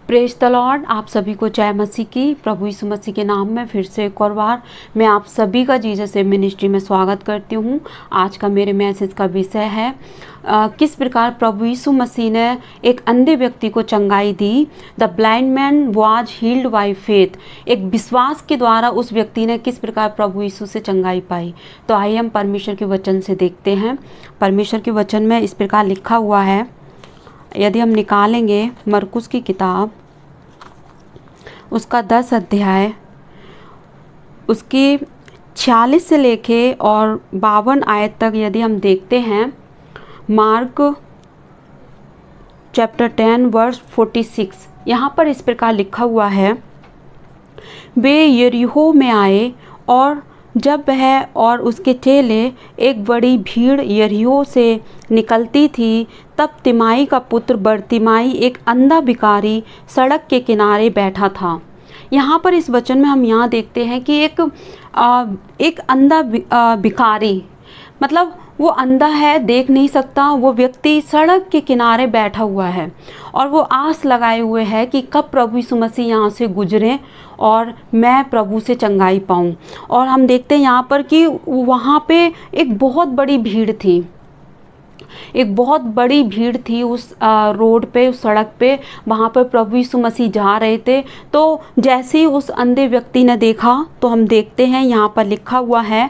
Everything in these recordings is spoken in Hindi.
Praise the Lord. आप सभी को जय मसीह की। प्रभु यीशु मसीह के नाम में फिर से एक और बार मैं आप सभी का जीसस से मिनिस्ट्री में स्वागत करती हूँ। आज का मेरे मैसेज का विषय है किस प्रकार प्रभु यीशु मसीह ने एक अंधे व्यक्ति को चंगाई दी। The blind man was healed by faith. एक विश्वास के द्वारा उस व्यक्ति ने किस प्रकार प्रभु यीशु से चंगाई पाई। तो आइए हम परमेश्वर के वचन से देखते हैं। परमेश्वर के वचन में इस प्रकार लिखा हुआ है, यदि हम निकालेंगे मरकुस की किताब उसका 10 अध्याय उसकी 46 से लेके और 52 आयत तक यदि हम देखते हैं, मार्क चैप्टर 10 वर्स 46, यहाँ पर इस प्रकार लिखा हुआ है, वे यरीहो में आए और जब वह और उसके चेले एक बड़ी भीड़ यरीहो से निकलती थी, तब तिमाई का पुत्र बरतिमाई एक अंधा भिखारी सड़क के किनारे बैठा था। यहाँ पर इस वचन में हम यहाँ देखते हैं कि एक अंधा भिखारी, मतलब वो अंधा है, देख नहीं सकता, वो व्यक्ति सड़क के किनारे बैठा हुआ है और वो आस लगाए हुए है कि कब प्रभु यीशु मसीह यहाँ से गुजरे और मैं प्रभु से चंगाई पाऊँ। और हम देखते हैं यहाँ पर कि वहाँ पे एक बहुत बड़ी भीड़ थी, एक बहुत बड़ी भीड़ थी उस रोड पे, उस सड़क पे। वहाँ पर प्रभु यीशु मसीह जा रहे थे। तो जैसे ही उस अंधे व्यक्ति ने देखा, तो हम देखते हैं यहाँ पर लिखा हुआ है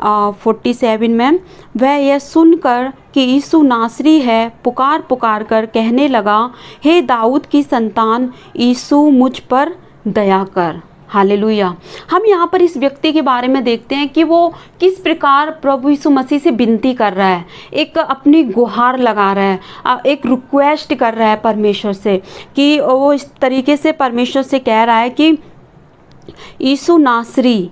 47 में, वह यह सुनकर कि यीशु नासरी है, पुकार पुकार कर कहने लगा, हे दाऊद की संतान, यीशु मुझ पर दया कर। हालेलुया। हम यहाँ पर इस व्यक्ति के बारे में देखते हैं कि वो किस प्रकार प्रभु यीशु मसीह से विनती कर रहा है, एक अपनी गुहार लगा रहा है, एक रिक्वेस्ट कर रहा है परमेश्वर से, कि वो इस तरीके से परमेश्वर से कह रहा है कि यीशु नासरी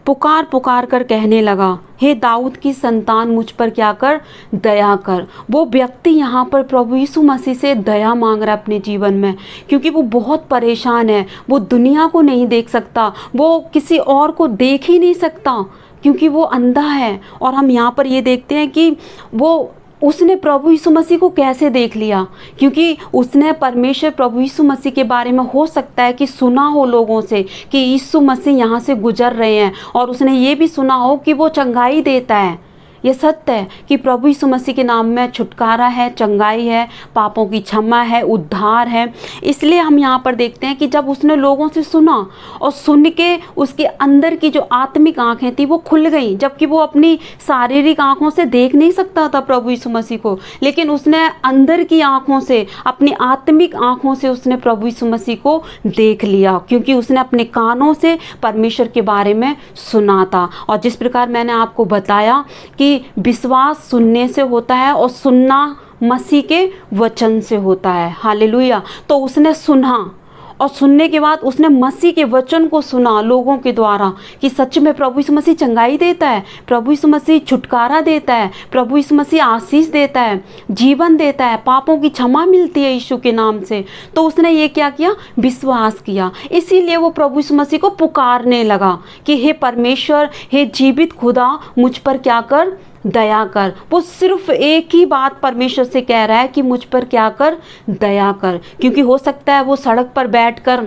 पुकार पुकार कर कहने लगा, हे दाऊद की संतान, मुझ पर क्या कर, दया कर। वो व्यक्ति यहाँ पर प्रभु यीशु मसीह से दया मांग रहा है अपने जीवन में, क्योंकि वो बहुत परेशान है। वो दुनिया को नहीं देख सकता, वो किसी और को देख ही नहीं सकता क्योंकि वो अंधा है। और हम यहाँ पर ये देखते हैं कि उसने प्रभु यीशु मसीह को कैसे देख लिया, क्योंकि उसने परमेश्वर प्रभु यीशु मसीह के बारे में हो सकता है कि सुना हो लोगों से कि यीशु मसीह यहाँ से गुजर रहे हैं, और उसने ये भी सुना हो कि वो चंगाई देता है। ये सत्य है कि प्रभु यीशु मसीह के नाम में छुटकारा है, चंगाई है, पापों की क्षमा है, उद्धार है। इसलिए हम यहाँ पर देखते हैं कि जब उसने लोगों से सुना और सुन के उसके अंदर की जो आत्मिक आंखें थी वो खुल गई, जबकि वो अपनी शारीरिक आंखों से देख नहीं सकता था प्रभु यीशु मसीह को, लेकिन उसने अंदर की आंखों से, अपनी आत्मिक आंखों से उसने प्रभु यीशु मसीह को देख लिया, क्योंकि उसने अपने कानों से परमेश्वर के बारे में सुना था। और जिस प्रकार मैंने आपको बताया कि विश्वास सुनने से होता है और सुनना मसीह के वचन से होता है। हालेलुया। तो उसने सुना और सुनने के बाद उसने मसीह के वचन को सुना लोगों के द्वारा कि सच में प्रभु यीशु मसीह चंगाई देता है, प्रभु यीशु मसीह छुटकारा देता है, प्रभु यीशु मसीह आशीष देता है, जीवन देता है, पापों की क्षमा मिलती है यीशु के नाम से। तो उसने ये क्या किया, विश्वास किया। इसीलिए वो प्रभु यीशु मसीह को पुकारने लगा कि हे परमेश्वर, हे जीवित खुदा, मुझ पर क्या कर, दया कर। वो सिर्फ एक ही बात परमेश्वर से कह रहा है कि मुझ पर क्या कर, दया कर। क्योंकि हो सकता है वो सड़क पर बैठकर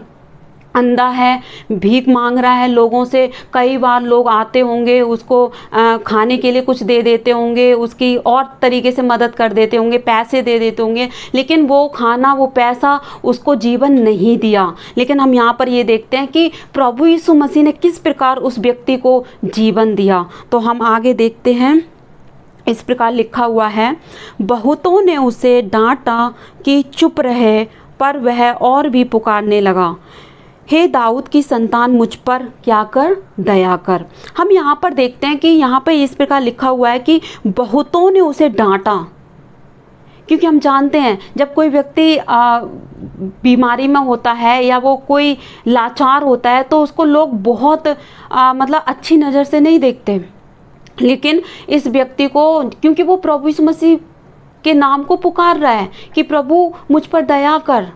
अंधा है, भीख मांग रहा है लोगों से। कई बार लोग आते होंगे, उसको खाने के लिए कुछ दे देते होंगे, उसकी और तरीके से मदद कर देते होंगे, पैसे दे देते होंगे, लेकिन वो खाना, वो पैसा उसको जीवन नहीं दिया। लेकिन हम यहाँ पर ये देखते हैं कि प्रभु यीशु मसीह ने किस प्रकार उस व्यक्ति को जीवन दिया। तो हम आगे देखते हैं, इस प्रकार लिखा हुआ है, बहुतों ने उसे डांटा कि चुप रहे, पर वह और भी पुकारने लगा, हे दाऊद की संतान, मुझ पर क्या कर, दया कर। हम यहाँ पर देखते हैं कि यहाँ पर इस प्रकार लिखा हुआ है कि बहुतों ने उसे डांटा, क्योंकि हम जानते हैं जब कोई व्यक्ति बीमारी में होता है या वो कोई लाचार होता है तो उसको लोग बहुत मतलब अच्छी नज़र से नहीं देखते। लेकिन इस व्यक्ति को, क्योंकि वो प्रभु यीशु मसीह के नाम को पुकार रहा है कि प्रभु मुझ पर दया कर,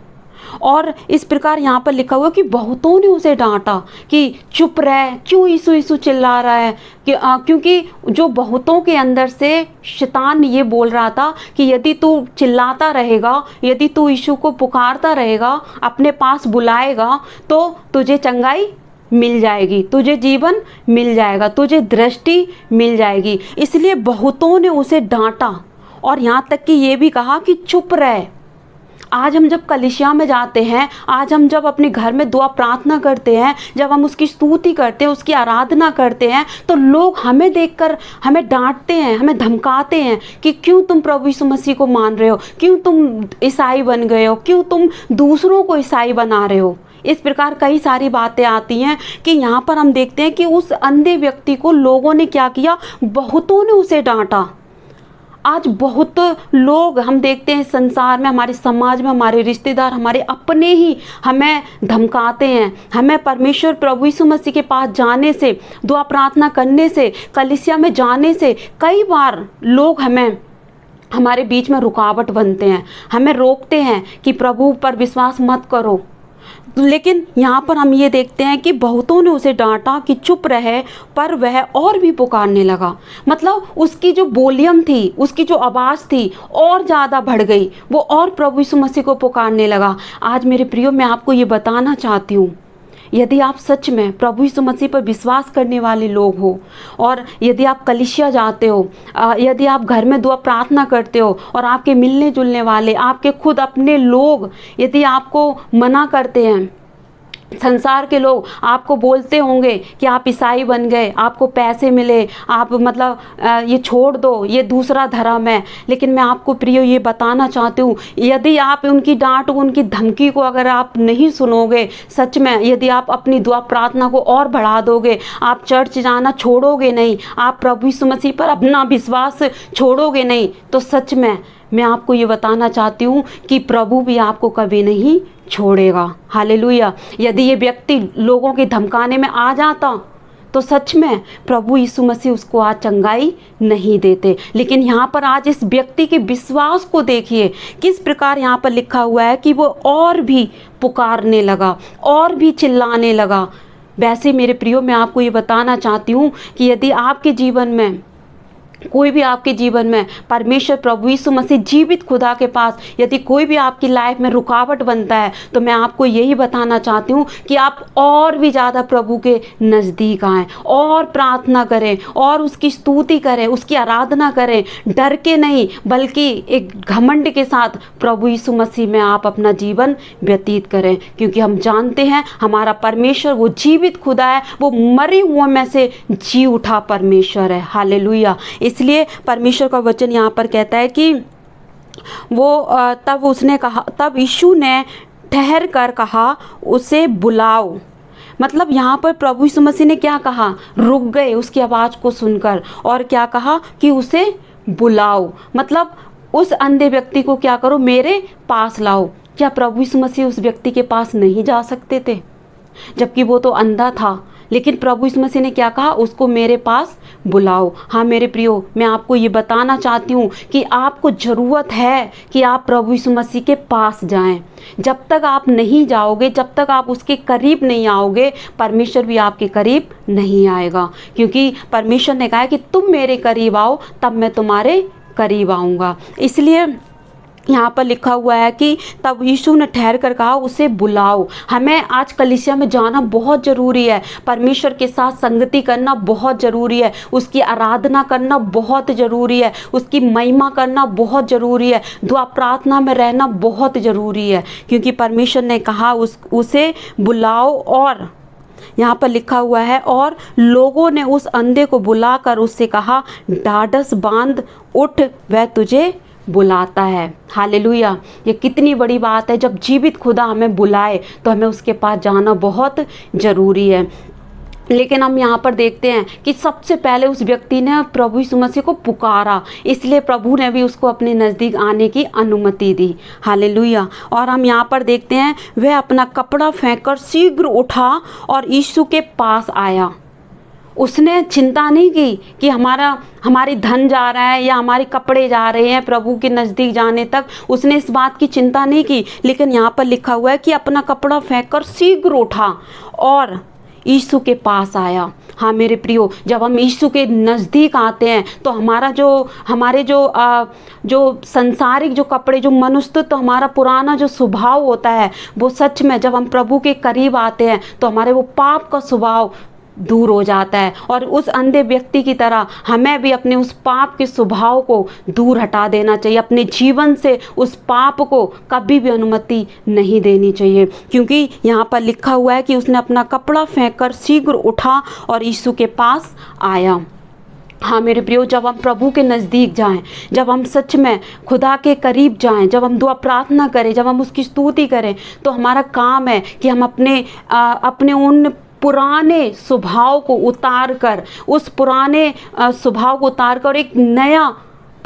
और इस प्रकार यहाँ पर लिखा हुआ कि बहुतों ने उसे डांटा कि चुप रह, क्यों यीशु यीशु चिल्ला रहा है। क्योंकि जो बहुतों के अंदर से शैतान ये बोल रहा था कि यदि तू चिल्लाता रहेगा, यदि तू यीशु को पुकारता रहेगा, अपने पास बुलाएगा, तो तुझे चंगाई मिल जाएगी, तुझे जीवन मिल जाएगा, तुझे दृष्टि मिल जाएगी। इसलिए बहुतों ने उसे डांटा और यहाँ तक कि ये भी कहा कि चुप रह। आज हम जब कलीसिया में जाते हैं, आज हम जब अपने घर में दुआ प्रार्थना करते हैं, जब हम उसकी स्तुति करते हैं, उसकी आराधना करते हैं, तो लोग हमें देखकर हमें डांटते हैं, हमें धमकाते हैं कि क्यों तुम प्रभु यीशु मसीह को मान रहे हो, क्यों तुम ईसाई बन गए हो, क्यों तुम दूसरों को ईसाई बना रहे हो। इस प्रकार कई सारी बातें आती हैं कि यहाँ पर हम देखते हैं कि उस अंधे व्यक्ति को लोगों ने क्या किया, बहुतों ने उसे डांटा। आज बहुत लोग हम देखते हैं संसार में, हमारे समाज में, हमारे रिश्तेदार, हमारे अपने ही हमें धमकाते हैं। हमें परमेश्वर प्रभु यीशु मसीह के पास जाने से, दुआ प्रार्थना करने से, कलीसिया में जाने से कई बार लोग हमारे बीच में रुकावट बनते हैं, हमें रोकते हैं कि प्रभु पर विश्वास मत करो। लेकिन यहाँ पर हम ये देखते हैं कि बहुतों ने उसे डांटा कि चुप रहे, पर वह और भी पुकारने लगा। मतलब उसकी जो वॉल्यूम थी, उसकी जो आवाज़ थी और ज़्यादा बढ़ गई, वो और प्रभु यीशु मसीह को पुकारने लगा। आज मेरे प्रियो, मैं आपको ये बताना चाहती हूँ, यदि आप सच में प्रभु यीशु मसीह पर विश्वास करने वाले लोग हो, और यदि आप कलीसिया जाते हो, यदि आप घर में दुआ प्रार्थना करते हो, और आपके मिलने जुलने वाले, आपके खुद अपने लोग यदि आपको मना करते हैं, संसार के लोग आपको बोलते होंगे कि आप ईसाई बन गए, आपको पैसे मिले, आप मतलब ये छोड़ दो, ये दूसरा धर्म है। लेकिन मैं आपको प्रियो ये बताना चाहती हूँ, यदि आप उनकी डांट, उनकी धमकी को अगर आप नहीं सुनोगे, सच में यदि आप अपनी दुआ प्रार्थना को और बढ़ा दोगे, आप चर्च जाना छोड़ोगे नहीं, आप प्रभु यीशु मसीह पर अपना विश्वास छोड़ोगे नहीं, तो सच में मैं आपको ये बताना चाहती हूँ कि प्रभु भी आपको कभी नहीं छोड़ेगा। हालेलुया। यदि ये व्यक्ति लोगों के धमकाने में आ जाता, तो सच में प्रभु यीशु मसीह उसको आज चंगाई नहीं देते। लेकिन यहाँ पर आज इस व्यक्ति के विश्वास को देखिए, किस प्रकार यहाँ पर लिखा हुआ है कि वो और भी पुकारने लगा, और भी चिल्लाने लगा। वैसे मेरे प्रियो, मैं आपको ये बताना चाहती हूँ कि यदि आपके जीवन में, कोई भी आपके जीवन में परमेश्वर प्रभु यीशु मसीह जीवित खुदा के पास यदि कोई भी आपकी लाइफ में रुकावट बनता है, तो मैं आपको यही बताना चाहती हूँ कि आप और भी ज़्यादा प्रभु के नज़दीक आएँ, और प्रार्थना करें, और उसकी स्तुति करें, उसकी आराधना करें, डर के नहीं बल्कि एक घमंड के साथ प्रभु यीशु मसीह में आप अपना जीवन व्यतीत करें। क्योंकि हम जानते हैं हमारा परमेश्वर वो जीवित खुदा है, वो मरे हुए में से जी उठा परमेश्वर है। हालेलुया। इसलिए परमेश्वर का वचन यहाँ पर कहता है कि वो तब यीशु ने ठहर कर कहा, उसे बुलाओ। मतलब यहाँ पर प्रभु यीशु मसीह ने क्या कहा, रुक गए उसकी आवाज़ को सुनकर, और क्या कहा कि उसे बुलाओ। मतलब उस अंधे व्यक्ति को क्या करो, मेरे पास लाओ। क्या प्रभु यीशु मसीह उस व्यक्ति के पास नहीं जा सकते थे, जबकि वो तो अंधा था? लेकिन प्रभु यीशु मसीह ने क्या कहा, उसको मेरे पास बुलाओ। हाँ मेरे प्रियो, मैं आपको ये बताना चाहती हूँ कि आपको ज़रूरत है कि आप प्रभु यीशु मसीह के पास जाएं। जब तक आप नहीं जाओगे, जब तक आप उसके करीब नहीं आओगे, परमेश्वर भी आपके करीब नहीं आएगा। क्योंकि परमेश्वर ने कहा है कि तुम मेरे करीब आओ, तब मैं तुम्हारे करीब आऊँगा। इसलिए यहाँ पर लिखा हुआ है कि तब यीशु ने ठहर कर कहा, उसे बुलाओ। हमें आज कलीसिया में जाना बहुत ज़रूरी है, परमेश्वर के साथ संगति करना बहुत ज़रूरी है, उसकी आराधना करना बहुत ज़रूरी है, उसकी महिमा करना बहुत ज़रूरी है, दुआ प्रार्थना में रहना बहुत ज़रूरी है। क्योंकि परमेश्वर ने कहा उसे बुलाओ। और यहाँ पर लिखा हुआ है, और लोगों ने उस अंधे को बुलाकर उससे कहा, ढाढ़स बांध, उठ, वह तुझे बुलाता है। हालेलुया। ये कितनी बड़ी बात है, जब जीवित खुदा हमें बुलाए तो हमें उसके पास जाना बहुत ज़रूरी है। लेकिन हम यहाँ पर देखते हैं कि सबसे पहले उस व्यक्ति ने प्रभु यीशु मसीह को पुकारा, इसलिए प्रभु ने भी उसको अपने नज़दीक आने की अनुमति दी। हालेलुया। और हम यहाँ पर देखते हैं, वह अपना कपड़ा फेंककर शीघ्र उठा और यीशु के पास आया। उसने चिंता नहीं की कि हमारी धन जा रहा है या हमारे कपड़े जा रहे हैं प्रभु के नज़दीक जाने तक, उसने इस बात की चिंता नहीं की। लेकिन यहाँ पर लिखा हुआ है कि अपना कपड़ा फेंक कर शीघ्र उठा और यीशु के पास आया। हाँ मेरे प्रियो, जब हम यीशु के नज़दीक आते हैं तो हमारे जो संसारिक जो कपड़े, जो मनुष्य, तो हमारा पुराना जो स्वभाव होता है वो सच में जब हम प्रभु के करीब आते हैं तो हमारे वो पाप का स्वभाव दूर हो जाता है। और उस अंधे व्यक्ति की तरह हमें भी अपने उस पाप के स्वभाव को दूर हटा देना चाहिए। अपने जीवन से उस पाप को कभी भी अनुमति नहीं देनी चाहिए, क्योंकि यहाँ पर लिखा हुआ है कि उसने अपना कपड़ा फेंककर शीघ्र उठा और यीशु के पास आया। हाँ मेरे प्रियो, जब हम प्रभु के नज़दीक जाएं, जब हम सच में खुदा के करीब जाएं, जब हम दुआ प्रार्थना करें, जब हम उसकी स्तुति करें, तो हमारा काम है कि हम अपने उन पुराने स्वभाव को उतार कर, उस पुराने स्वभाव को उतार कर एक नया,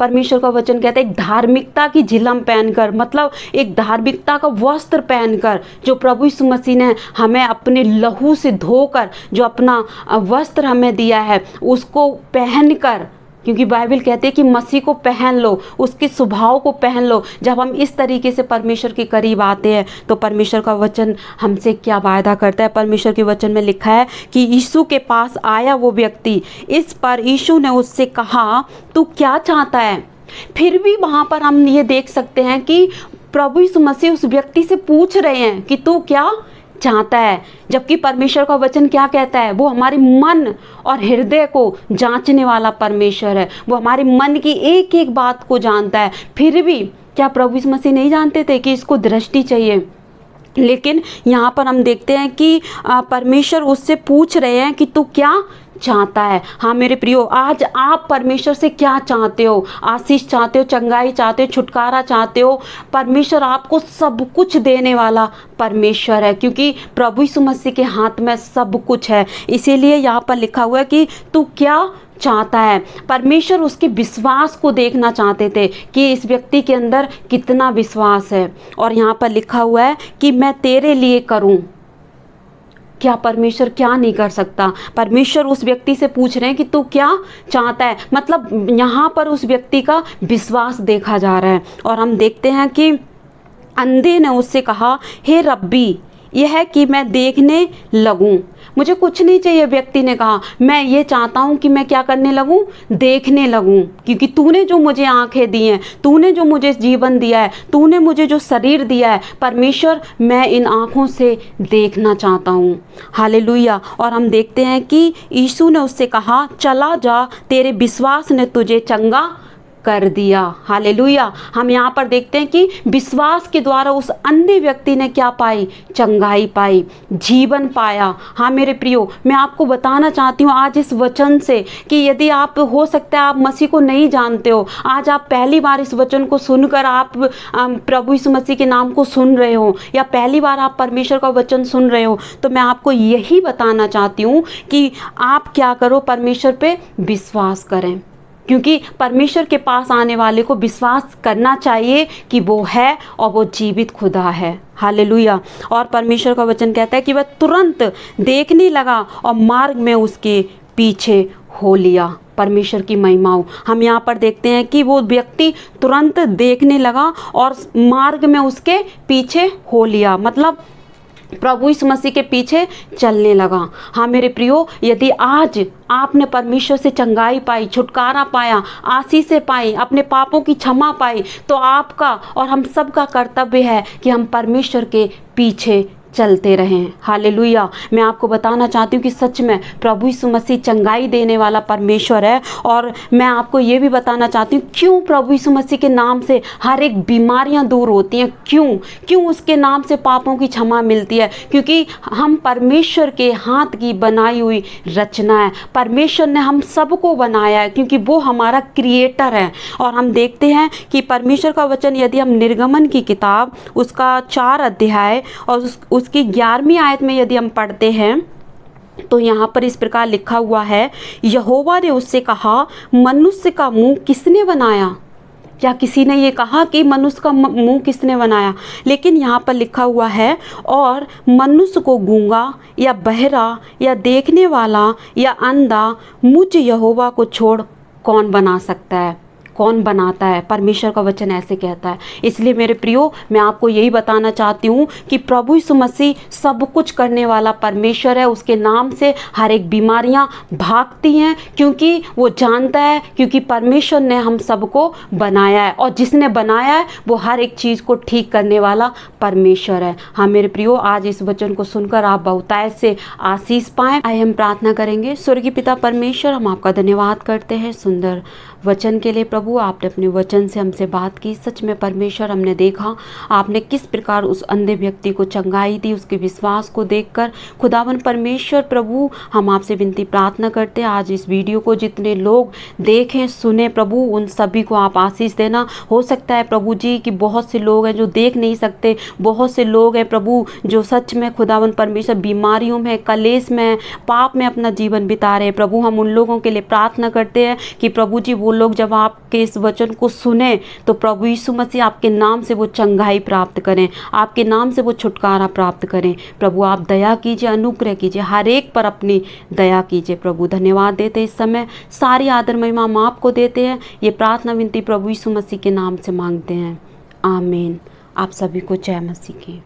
परमेश्वर का वचन कहता है, एक धार्मिकता की झिलम पहनकर, मतलब एक धार्मिकता का वस्त्र पहनकर, जो प्रभु यीशु मसीह ने हमें अपने लहू से धोकर जो अपना वस्त्र हमें दिया है उसको पहनकर, क्योंकि बाइबल कहते हैं कि मसीह को पहन लो, उसके स्वभाव को पहन लो। जब हम इस तरीके से परमेश्वर के करीब आते हैं तो परमेश्वर का वचन हमसे क्या वायदा करता है। परमेश्वर के वचन में लिखा है कि यीशु के पास आया वो व्यक्ति, इस पर यीशु ने उससे कहा, तू क्या चाहता है। फिर भी वहाँ पर हम ये देख सकते हैं कि प्रभु यीशु मसीह उस व्यक्ति से पूछ रहे हैं कि तू क्या चाहता है, जबकि परमेश्वर का वचन क्या कहता है, वो हमारे मन और हृदय को जांचने वाला परमेश्वर है। वो हमारे मन की एक एक बात को जानता है। फिर भी क्या प्रभु यीशु मसीह नहीं जानते थे कि इसको दृष्टि चाहिए? लेकिन यहाँ पर हम देखते हैं कि परमेश्वर उससे पूछ रहे हैं कि तू क्या चाहता है। हाँ मेरे प्रियो, आज आप परमेश्वर से क्या चाहते हो? आशीष चाहते हो, चंगाई चाहते हो, छुटकारा चाहते हो? परमेश्वर आपको सब कुछ देने वाला परमेश्वर है, क्योंकि प्रभु यीशु मसीह के हाथ में सब कुछ है। इसीलिए यहाँ पर लिखा हुआ है कि तू क्या चाहता है। परमेश्वर उसके विश्वास को देखना चाहते थे कि इस व्यक्ति के अंदर कितना विश्वास है। और यहाँ पर लिखा हुआ है कि मैं तेरे लिए करूं। क्या परमेश्वर क्या नहीं कर सकता? परमेश्वर उस व्यक्ति से पूछ रहे हैं कि तू क्या चाहता है। मतलब यहाँ पर उस व्यक्ति का विश्वास देखा जा रहा है। और हम देखते हैं कि अंधे ने उससे कहा, हे रब्बी, यह है कि मैं देखने लगूं। मुझे कुछ नहीं चाहिए, व्यक्ति ने कहा, मैं ये चाहता हूँ कि मैं क्या करने लगूं? देखने लगूं, क्योंकि तूने जो मुझे आंखें दी हैं, तूने जो मुझे जीवन दिया है, तूने मुझे जो शरीर दिया है, परमेश्वर मैं इन आँखों से देखना चाहता हूँ। हालेलुया। और हम देखते हैं कि यीशु ने उससे कहा, चला जा, तेरे विश्वास ने तुझे चंगा कर दिया। हालेलुया। हम यहाँ पर देखते हैं कि विश्वास के द्वारा उस अंधे व्यक्ति ने क्या पाई? चंगाई पाई, जीवन पाया। हाँ मेरे प्रियो, मैं आपको बताना चाहती हूँ आज इस वचन से कि यदि आप, हो सकता है आप मसीह को नहीं जानते हो, आज आप पहली बार इस वचन को सुनकर आप प्रभु यीशु मसीह के नाम को सुन रहे हो, या पहली बार आप परमेश्वर का वचन सुन रहे हो, तो मैं आपको यही बताना चाहती हूँ कि आप क्या करो, परमेश्वर पे विश्वास करें, क्योंकि परमेश्वर के पास आने वाले को विश्वास करना चाहिए कि वो है और वो जीवित खुदा है। हालेलुया। और परमेश्वर का वचन कहता है कि वह तुरंत देखने लगा और मार्ग में उसके पीछे हो लिया। परमेश्वर की महिमा हो। हम यहाँ पर देखते हैं कि वो व्यक्ति तुरंत देखने लगा और मार्ग में उसके पीछे हो लिया, मतलब प्रभु यीशु मसीह के पीछे चलने लगा। हाँ मेरे प्रियो, यदि आज आपने परमेश्वर से चंगाई पाई, छुटकारा पाया, आशीषें पाई, अपने पापों की क्षमा पाई, तो आपका और हम सब का कर्तव्य है कि हम परमेश्वर के पीछे चलते रहें। हालेलुया। मैं आपको बताना चाहती हूँ कि सच में प्रभु यीशु मसीह चंगाई देने वाला परमेश्वर है। और मैं आपको ये भी बताना चाहती हूँ क्यों प्रभु यीशु मसीह के नाम से हर एक बीमारियाँ दूर होती हैं, क्यों उसके नाम से पापों की क्षमा मिलती है, क्योंकि हम परमेश्वर के हाथ की बनाई हुई रचना है। परमेश्वर ने हम सबको बनाया है, क्योंकि वो हमारा क्रिएटर है। और हम देखते हैं कि परमेश्वर का वचन, यदि हम निर्गमन की किताब उसका 4 अध्याय और उसकी 11वीं आयत में यदि हम पढ़ते हैं तो यहाँ पर इस प्रकार लिखा हुआ है, यहोवा ने उससे कहा, मनुष्य का मुंह किसने बनाया? या किसी ने ये कहा कि मनुष्य का मुंह किसने बनाया, लेकिन यहाँ पर लिखा हुआ है और मनुष्य को गूंगा या बहरा या देखने वाला या अंधा मुझ यहोवा को छोड़ कौन बना सकता है, कौन बनाता है। परमेश्वर का वचन ऐसे कहता है। इसलिए मेरे प्रियो, मैं आपको यही बताना चाहती हूँ कि प्रभु यीशु मसीह सब कुछ करने वाला परमेश्वर है। उसके नाम से हर एक बीमारियाँ भागती हैं, क्योंकि वो जानता है, क्योंकि परमेश्वर ने हम सबको बनाया है और जिसने बनाया है वो हर एक चीज़ को ठीक करने वाला परमेश्वर है। हाँ मेरे प्रियो, आज इस वचन को सुनकर आप बहुतायत से आशीष पाएं। आइए हम प्रार्थना करेंगे। स्वर्गीय पिता परमेश्वर, हम आपका धन्यवाद करते हैं सुंदर वचन के लिए। प्रभु, आपने अपने वचन से हमसे बात की। सच में परमेश्वर, हमने देखा आपने किस प्रकार उस अंधे व्यक्ति को चंगाई दी, उसके विश्वास को देखकर। खुदावन परमेश्वर प्रभु, हम आपसे विनती प्रार्थना करते हैं, आज इस वीडियो को जितने लोग देखें सुने प्रभु, उन सभी को आप आशीष देना। हो सकता है प्रभु जी कि बहुत से लोग हैं जो देख नहीं सकते, बहुत से लोग हैं प्रभु जो सच में खुदावन परमेश्वर बीमारियों में, कलेश में, पाप में अपना जीवन बिता रहे हैं। प्रभु, हम उन लोगों के लिए प्रार्थना करते हैं कि प्रभु जी वो लोग जब आपके इस वचन को सुने तो प्रभु यीशु मसीह आपके नाम से वो चंगाई प्राप्त करें, आपके नाम से वो छुटकारा प्राप्त करें। प्रभु, आप दया कीजिए, अनुग्रह कीजिए, हर एक पर अपनी दया कीजिए। प्रभु, धन्यवाद देते इस समय, सारी आदर महिमा हम आपको देते हैं। ये प्रार्थना विनती प्रभु यीशु मसीह के नाम से मांगते हैं, आमीन। आप सभी को जय मसीह की।